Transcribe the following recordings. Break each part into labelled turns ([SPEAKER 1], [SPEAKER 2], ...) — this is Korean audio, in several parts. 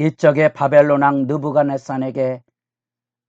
[SPEAKER 1] 이적의 바벨론 왕 느부갓네살에게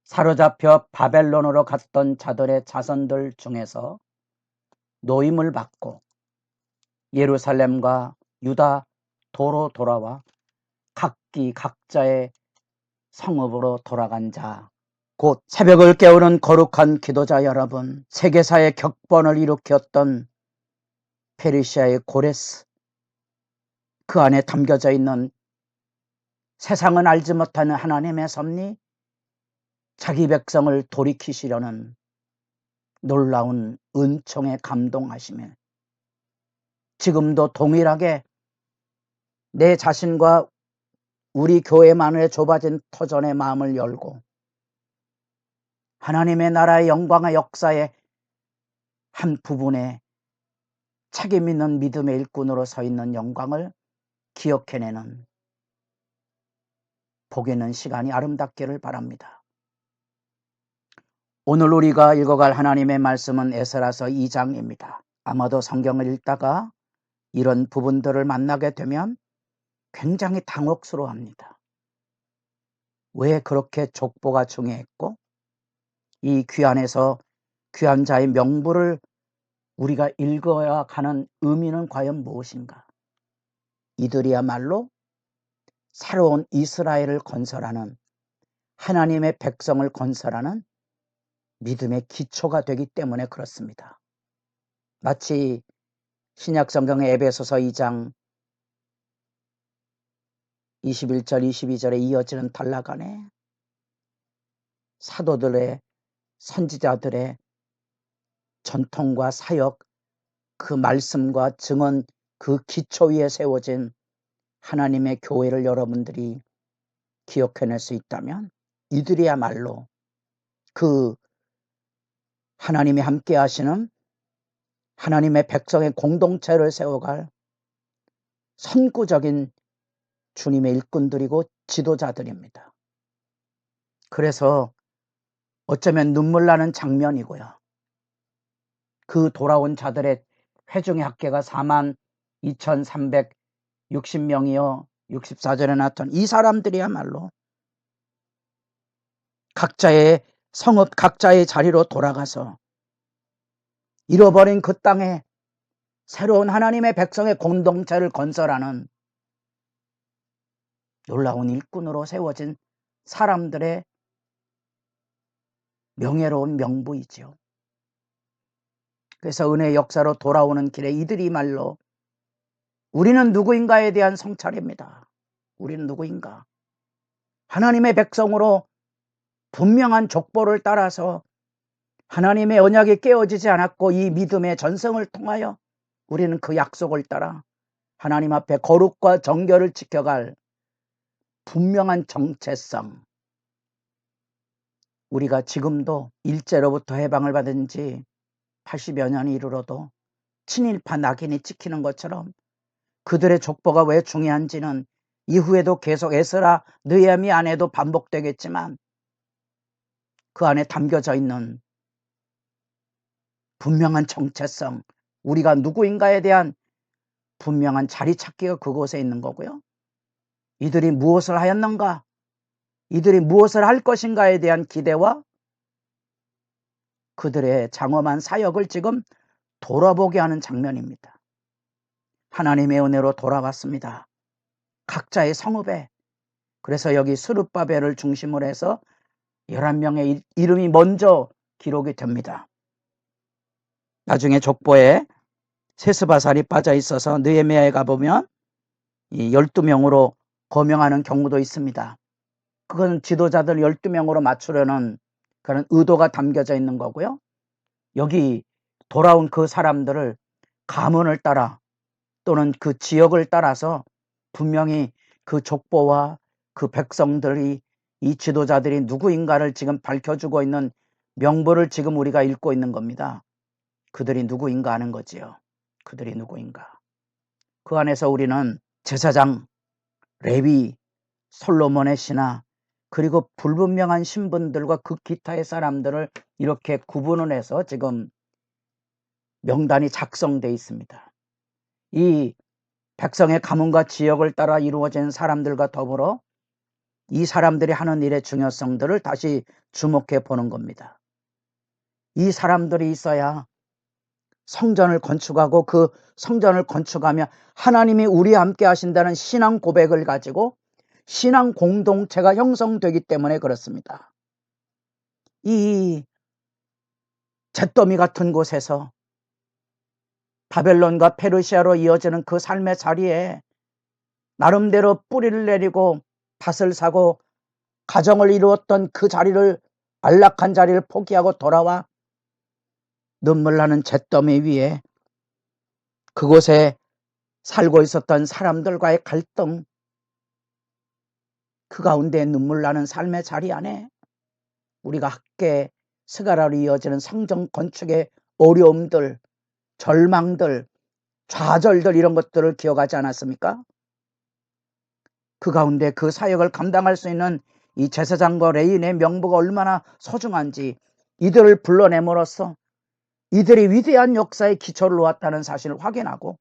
[SPEAKER 1] 사로잡혀 바벨론으로 갔던 자들의 자손들 중에서 노임을 받고 예루살렘과 유다 도로 돌아와 각기 각자의 성읍으로 돌아간 자, 곧 새벽을 깨우는 거룩한 기도자 여러분, 세계사의 격번을 일으켰던 페르시아의 고레스, 그 안에 담겨져 있는 세상은 알지 못하는 하나님의 섭리, 자기 백성을 돌이키시려는 놀라운 은총에 감동하시며 지금도 동일하게 내 자신과 우리 교회만의 좁아진 터전의 마음을 열고 하나님의 나라의 영광의 역사의 한 부분에 책임 있는 믿음의 일꾼으로 서 있는 영광을 기억해내는 복 있는 시간이 아름답기를 바랍니다. 오늘 우리가 읽어갈 하나님의 말씀은 에스라서 2장입니다. 아마도 성경을 읽다가 이런 부분들을 만나게 되면 굉장히 당혹스러워합니다. 왜 그렇게 족보가 중요했고 이 귀환에서 귀한 자의 명부를 우리가 읽어야 하는 의미는 과연 무엇인가? 이들이야말로 새로운 이스라엘을 건설하는 하나님의 백성을 건설하는 믿음의 기초가 되기 때문에 그렇습니다. 마치 신약성경의 에베소서 2장 21절 22절에 이어지는 단락 안에 사도들의 선지자들의 전통과 사역, 그 말씀과 증언, 그 기초 위에 세워진 하나님의 교회를 여러분들이 기억해낼 수 있다면 이들이야말로 그 하나님이 함께 하시는 하나님의 백성의 공동체를 세워갈 선구적인 주님의 일꾼들이고 지도자들입니다. 그래서 어쩌면 눈물 나는 장면이고요. 그 돌아온 자들의 회중의 합계가 42,360명이요. 64절에 나왔던 이 사람들이야말로 각자의 성읍, 각자의 자리로 돌아가서 잃어버린 그 땅에 새로운 하나님의 백성의 공동체를 건설하는 놀라운 일꾼으로 세워진 사람들의 명예로운 명부이죠. 그래서 은혜의 역사로 돌아오는 길에 이들이 말로 우리는 누구인가에 대한 성찰입니다. 우리는 누구인가? 하나님의 백성으로 분명한 족보를 따라서 하나님의 언약이 깨어지지 않았고 이 믿음의 전승을 통하여 우리는 그 약속을 따라 하나님 앞에 거룩과 정결을 지켜갈 분명한 정체성, 우리가 지금도 일제로부터 해방을 받은 지 80여 년이 이르러도 친일파 낙인이 찍히는 것처럼 그들의 족보가 왜 중요한지는 이후에도 계속 에스라 느헤미야 안에도 반복되겠지만 그 안에 담겨져 있는 분명한 정체성, 우리가 누구인가에 대한 분명한 자리 찾기가 그곳에 있는 거고요. 이들이 무엇을 하였는가? 이들이 무엇을 할 것인가에 대한 기대와 그들의 장엄한 사역을 지금 돌아보게 하는 장면입니다. 하나님의 은혜로 돌아왔습니다. 각자의 성읍에. 그래서 여기 스룹바벨을 중심으로 해서 11명의 이름이 먼저 기록이 됩니다. 나중에 족보에 세스바살이 빠져 있어서 느헤미야에 가보면 이 12명으로 거명하는 경우도 있습니다. 그건 지도자들 12명으로 맞추려는 그런 의도가 담겨져 있는 거고요. 여기 돌아온 그 사람들을 가문을 따라 또는 그 지역을 따라서 분명히 그 족보와 그 백성들이 이 지도자들이 누구인가를 지금 밝혀주고 있는 명부를 지금 우리가 읽고 있는 겁니다. 그들이 누구인가 하는 거지요. 그들이 누구인가. 그 안에서 우리는 제사장, 레위, 솔로몬의 신하, 그리고 불분명한 신분들과 그 기타의 사람들을 이렇게 구분을 해서 지금 명단이 작성되어 있습니다. 이 백성의 가문과 지역을 따라 이루어진 사람들과 더불어 이 사람들이 하는 일의 중요성들을 다시 주목해 보는 겁니다. 이 사람들이 있어야 성전을 건축하고 그 성전을 건축하며 하나님이 우리와 함께 하신다는 신앙 고백을 가지고 신앙 공동체가 형성되기 때문에 그렇습니다. 이 잿더미 같은 곳에서 바벨론과 페르시아로 이어지는 그 삶의 자리에 나름대로 뿌리를 내리고 밭을 사고 가정을 이루었던 그 자리를, 안락한 자리를 포기하고 돌아와 눈물 나는 잿더미 위에 그곳에 살고 있었던 사람들과의 갈등, 그 가운데 눈물 나는 삶의 자리 안에 우리가 학계 스가라로 이어지는 성전 건축의 어려움들, 절망들, 좌절들, 이런 것들을 기억하지 않았습니까? 그 가운데 그 사역을 감당할 수 있는 이 제사장과 레위인의 명부가 얼마나 소중한지, 이들을 불러내므로써 이들이 위대한 역사의 기초를 놓았다는 사실을 확인하고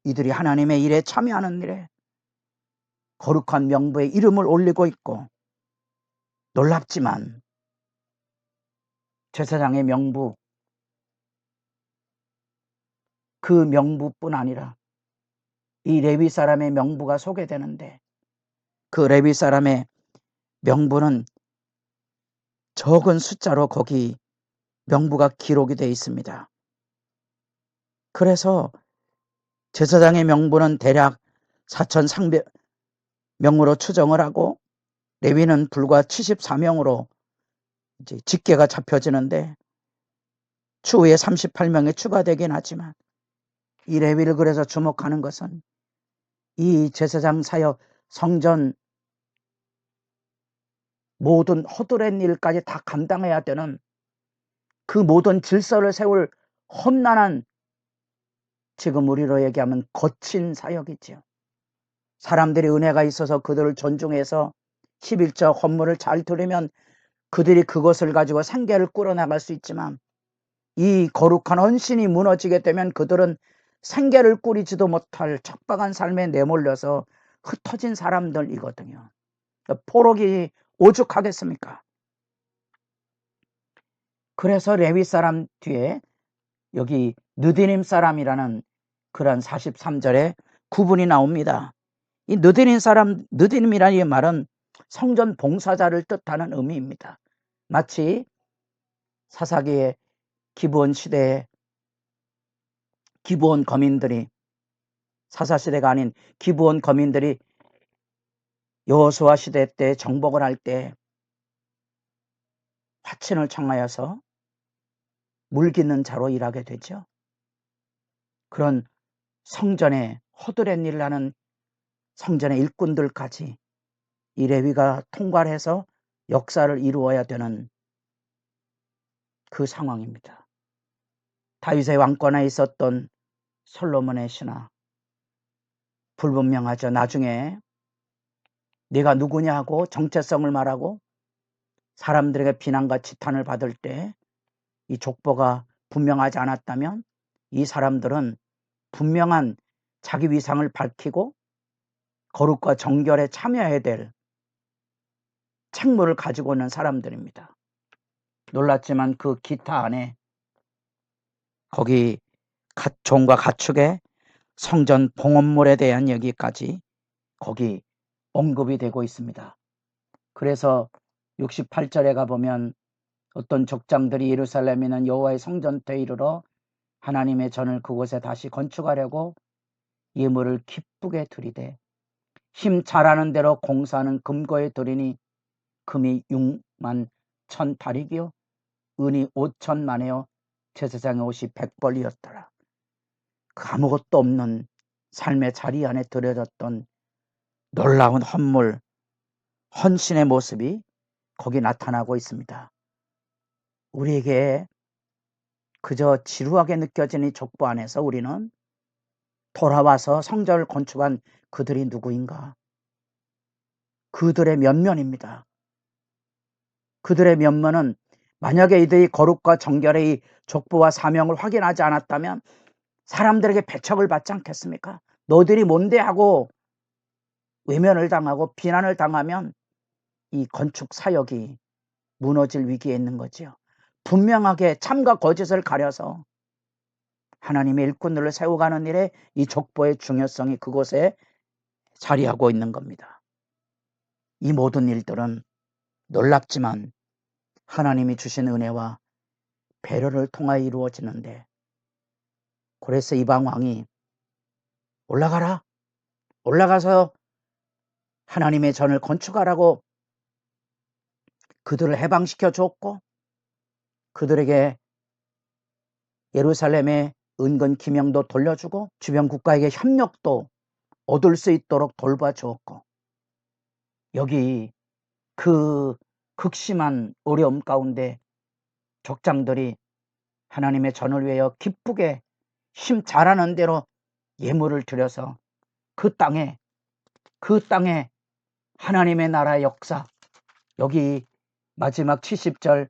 [SPEAKER 1] 이들이 하나님의 일에 참여하는 일에 거룩한 명부에 이름을 올리고 있고, 놀랍지만 제사장의 명부, 그 명부뿐 아니라 이 레위 사람의 명부가 소개되는데 그 레위 사람의 명부는 적은 숫자로 거기 명부가 기록이 되어 있습니다. 그래서 제사장의 명부는 대략 4,300명으로 추정을 하고 레위는 불과 74명으로 이제 집계가 잡혀지는데 추후에 38명이 추가되긴 하지만 이 레위를 그래서 주목하는 것은 이 제사장 사역, 성전 모든 허드렛 일까지 다 감당해야 되는 그 모든 질서를 세울 험난한, 지금 우리로 얘기하면 거친 사역이지요. 사람들이 은혜가 있어서 그들을 존중해서 11조 헌물을 잘 드리면 그들이 그것을 가지고 생계를 꾸려나갈 수 있지만 이 거룩한 헌신이 무너지게 되면 그들은 생계를 꾸리지도 못할 척박한 삶에 내몰려서 흩어진 사람들이거든요. 포록이 오죽하겠습니까? 그래서 레위 사람 뒤에 여기 느디님 사람이라는 그런 43절에 구분이 나옵니다. 이 느디님 사람, 느디님이라는 이 말은 성전 봉사자를 뜻하는 의미입니다. 마치 사사기의 기브온 시대에 기브온 거민들이, 사사시대가 아닌 기브온 거민들이 여호수아 시대 때 정복을 할 때 화친을 청하여서 물 깃는 자로 일하게 되죠. 그런 성전에 허드렛 일을 하는 성전의 일꾼들까지 이 레위가 통과를 해서 역사를 이루어야 되는 그 상황입니다. 다윗의 왕권에 있었던 솔로몬의 신하, 불분명하죠. 나중에 네가 누구냐 하고 정체성을 말하고 사람들에게 비난과 지탄을 받을 때 이 족보가 분명하지 않았다면 이 사람들은 분명한 자기 위상을 밝히고 거룩과 정결에 참여해야 될 책무를 가지고 있는 사람들입니다. 놀랐지만 그 기타 안에 거기 종과 가축의 성전 봉헌물에 대한 얘기까지 거기 언급이 되고 있습니다. 그래서 68절에 가보면 어떤 족장들이 예루살렘에 있는 여호와의 성전터에 이르러 하나님의 전을 그곳에 다시 건축하려고 예물을 기쁘게 드리되 힘 잘하는 대로 공사하는 금고에 드리니 금이 6만 1,000달이요 은이 5,000만에요 제사장의 옷이 100벌이었더라. 그 아무것도 없는 삶의 자리 안에 들여졌던 놀라운 헌물, 헌신의 모습이 거기 나타나고 있습니다. 우리에게 그저 지루하게 느껴지는 이 족보 안에서 우리는 돌아와서 성전을 건축한 그들이 누구인가? 그들의 면면입니다. 그들의 면면은 만약에 이들이 거룩과 정결의 이 족보와 사명을 확인하지 않았다면 사람들에게 배척을 받지 않겠습니까? 너들이 뭔데 하고 외면을 당하고 비난을 당하면 이 건축 사역이 무너질 위기에 있는 거지요. 분명하게 참과 거짓을 가려서 하나님의 일꾼들을 세워가는 일에 이 족보의 중요성이 그곳에 자리하고 있는 겁니다. 이 모든 일들은 놀랍지만 하나님이 주신 은혜와 배려를 통하여 이루어지는데, 그래서 이방 왕이 올라가라, 올라가서 하나님의 전을 건축하라고 그들을 해방시켜 줬고, 그들에게 예루살렘의 은근 기명도 돌려주고 주변 국가에게 협력도 얻을 수 있도록 돌봐주었고, 여기 그 극심한 어려움 가운데 족장들이 하나님의 전을 위하여 기쁘게 힘 잘하는 대로 예물을 드려서 그 땅에 하나님의 나라의 역사, 여기 마지막 70절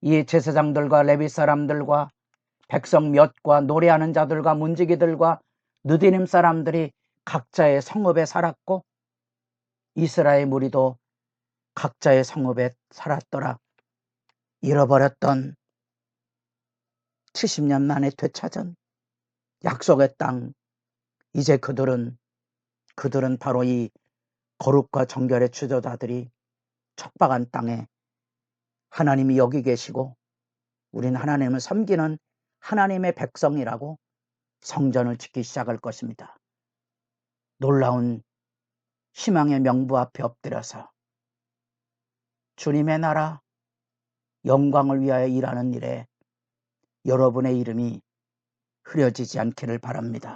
[SPEAKER 1] 이 제사장들과 레위 사람들과 백성 몇과 노래하는 자들과 문지기들과 느디님 사람들이 각자의 성읍에 살았고 이스라엘 무리도 각자의 성읍에 살았더라. 잃어버렸던 70년 만에 되찾은 약속의 땅, 이제 그들은 바로 이 거룩과 정결의 주저자들이 척박한 땅에 하나님이 여기 계시고 우리는 하나님을 섬기는 하나님의 백성이라고 성전을 짓기 시작할 것입니다. 놀라운 희망의 명부 앞에 엎드려서 주님의 나라 영광을 위하여 일하는 일에 여러분의 이름이 흐려지지 않기를 바랍니다.